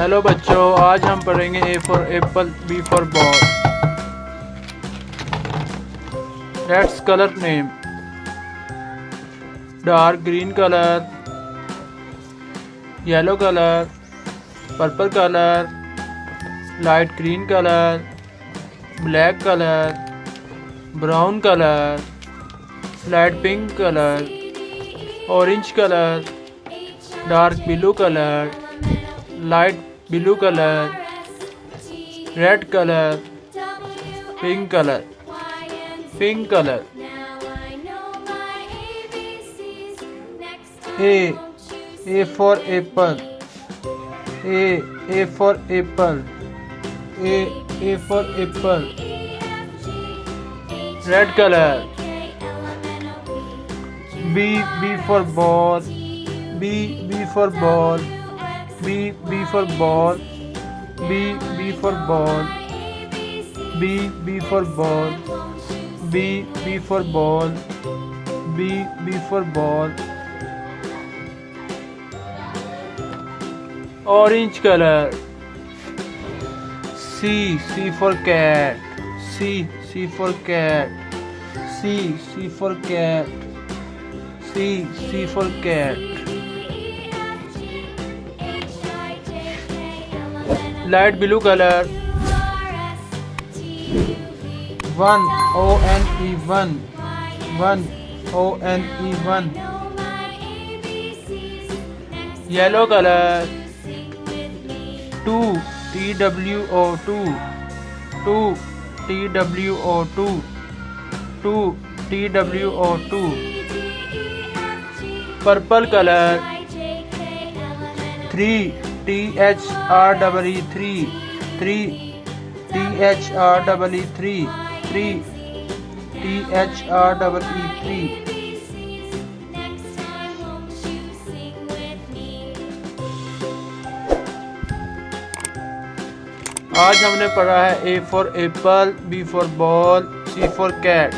Hello बच्चों, आज हम पढ़ेंगे A for apple, B for ball. Let's colour name. Dark green colour, yellow colour, purple colour, light green colour, black colour, brown colour, light pink colour, orange colour, dark blue colour, light blue colour, red colour, pink colour, pink colour. A for apple, A for apple, A for apple, red color. B for ball, B for ball, B for ball, B for ball, B for ball, B for ball, B for ball. Orange color. C for cat, C for cat, C for cat, C for cat. Light blue color. 1 O-N-E 1 O-N-E 1. Yellow color. 2 T-W-O 2 T-W-O 2 T-W-O 2. Purple color. 3 T-H-R-E-E 3 T-H-R-E-E 3 T-H-R-E-E 3. आज हमने पढ़ा है A for apple, B for ball, C for cat.